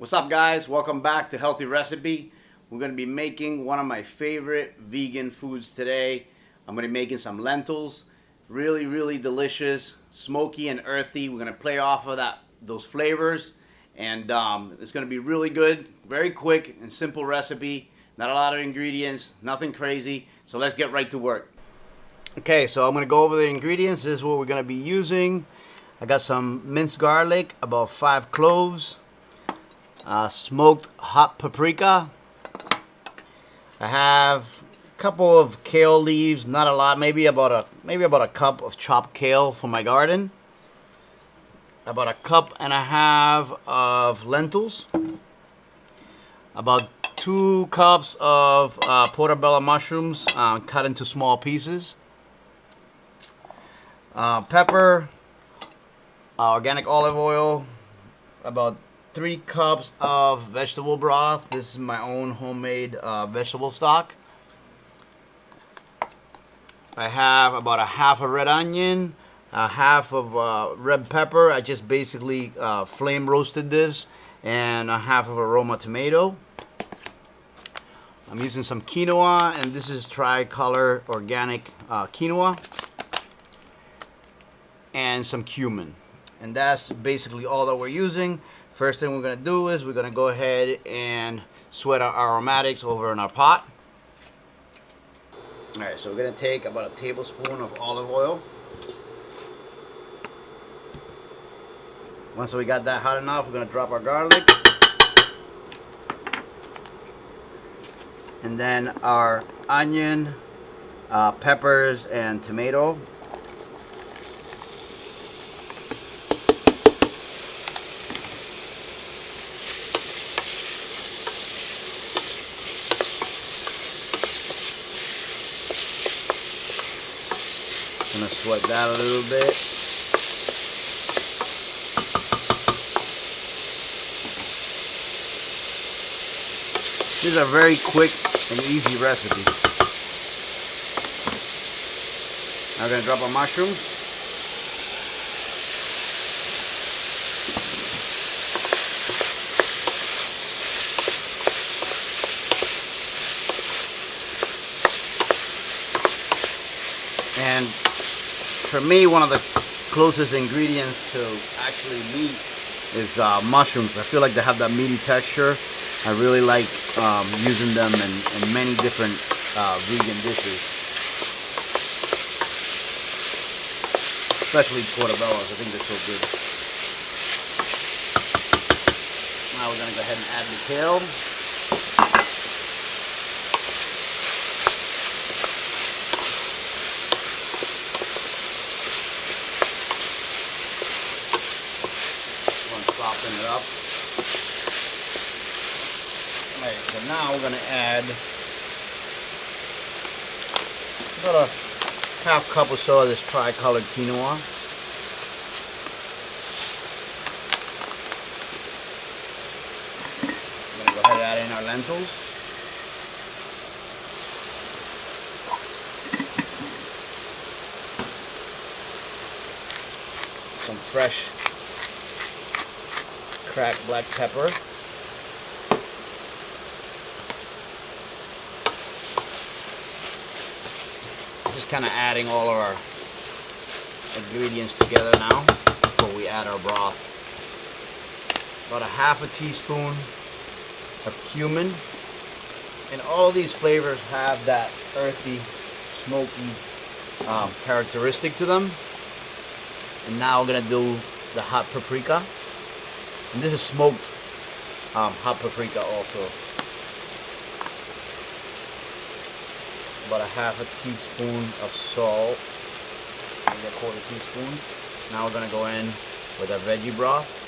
What's up, guys? Welcome back to Healthy Recipe. We're going to be making one of my favorite vegan foods today. I'm going to be making some lentils. Really delicious, smoky and earthy. We're going to play off of those flavors, and it's going to be really good. Very quick and simple recipe. Not a lot of ingredients, nothing crazy. So let's get right to work. Okay, so I'm going to go over the ingredients. This is what we're going to be using. I got some minced garlic, about 5 cloves. Smoked hot paprika. I have a couple of kale leaves, not a lot, maybe about a cup of chopped kale from my garden. About a cup and a half of lentils. About 2 cups of portobello mushrooms cut into small pieces. Pepper, organic olive oil, about 3 cups of vegetable broth. This is my own homemade vegetable stock. I have about a half a red onion, a half of red pepper. I just basically flame roasted this, and a half of a Roma tomato. I'm using some quinoa, and this is tricolor organic quinoa, and some cumin. And that's basically all that we're using. First thing we're going to do is we're going to go ahead and sweat our aromatics over in our pot. Alright, so we're going to take about a tablespoon of olive oil. Once we got that hot enough, we're going to drop our garlic. And then our onion, peppers, and tomato. I'm going to sweat that a little bit. This is a very quick and easy recipe. Now we're going to drop our mushrooms. And for me, one of the closest ingredients to actually meat is mushrooms. I feel like they have that meaty texture. I really like using them in many different vegan dishes, especially portobellos. I think they're so good. Now we're going to go ahead and add the kale. Soften it up. Alright, so now we're going to add about a half cup or so of this tri-colored quinoa. I'm going to go ahead and add in our lentils. Some fresh cracked black pepper. Just kind of adding all of our ingredients together now before we add our broth. About a half a teaspoon of cumin. And all of these flavors have that earthy, smoky characteristic to them. And now we're going to do the hot paprika. And this is smoked hot paprika also. About a half a teaspoon of salt. Maybe a quarter teaspoon. Now we're going to go in with our veggie broth.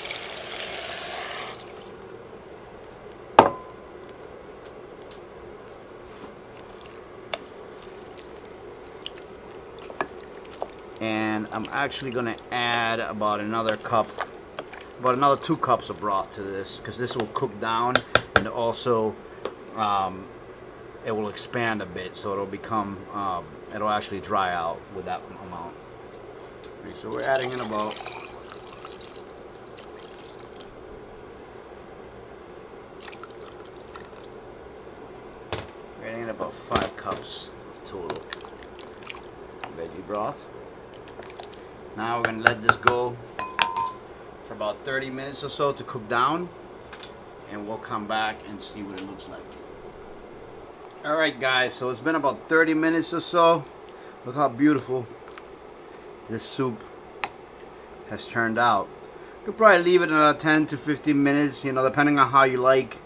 And I'm actually going to add about another 2 cups of broth to this, because this will cook down, and also it will expand a bit, so it'll become it'll actually dry out with that amount. Okay, so we're adding in about 5 cups of total veggie broth. Now we're going to let this go for about 30 minutes or so to cook down, and we'll come back and see what it looks like. Alright guys, so it's been about 30 minutes or so. Look how beautiful this soup has turned out. You could probably leave it another 10 to 15 minutes, you know, depending on how you like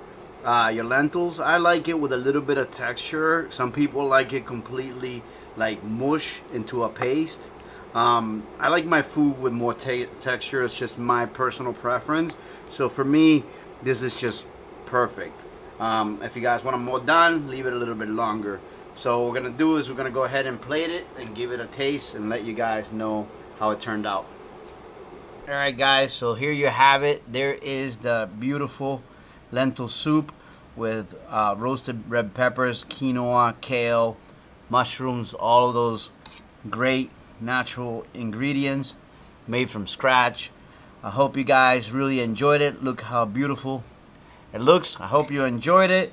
your lentils. I like it with a little bit of texture. Some people like it completely like mush into a paste. I like my food with more texture. It's just my personal preference. So for me, this is just perfect. If you guys want them more done, leave it a little bit longer. So what we're gonna do is we're gonna go ahead and plate it and give it a taste and let you guys know how it turned out. Alright guys, so here you have it. There is the beautiful lentil soup with roasted red peppers, quinoa, kale, mushrooms, all of those great natural ingredients made from scratch. I hope you guys really enjoyed it. Look how beautiful it looks. I hope you enjoyed it.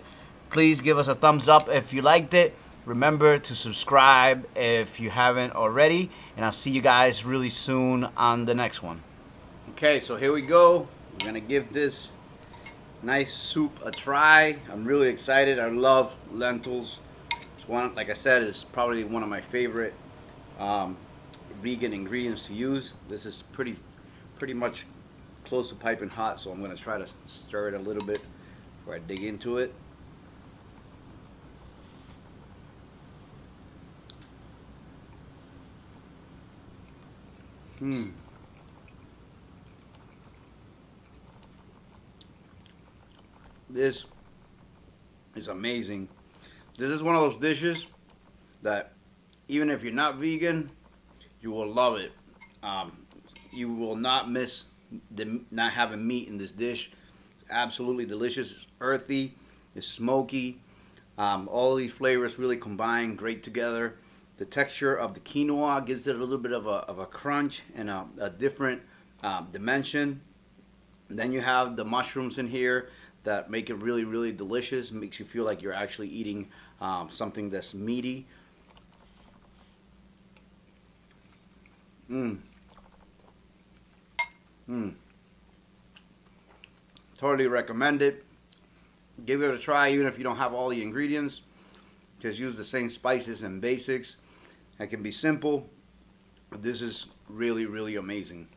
Please give us a thumbs up if you liked it. Remember to subscribe if you haven't already, and I'll see you guys really soon on the next one. Okay, so here we go. We're gonna give this nice soup a try. I'm really excited. I love lentils. It's one, like I said, is probably one of my favorite vegan ingredients to use. This is pretty much close to piping hot, so I'm gonna try to stir it a little bit before I dig into it. This is amazing. This is one of those dishes that even if you're not vegan, you will love it. You will not miss not having meat in this dish. It's absolutely delicious. It's earthy, it's smoky. All these flavors really combine great together. The texture of the quinoa gives it a little bit of a crunch and a different dimension. And then you have the mushrooms in here that make it really delicious. It makes you feel like you're actually eating something that's meaty. Totally recommend it. Give it a try even if you don't have all the ingredients. Just use the same spices and basics. It can be simple, but this is really amazing.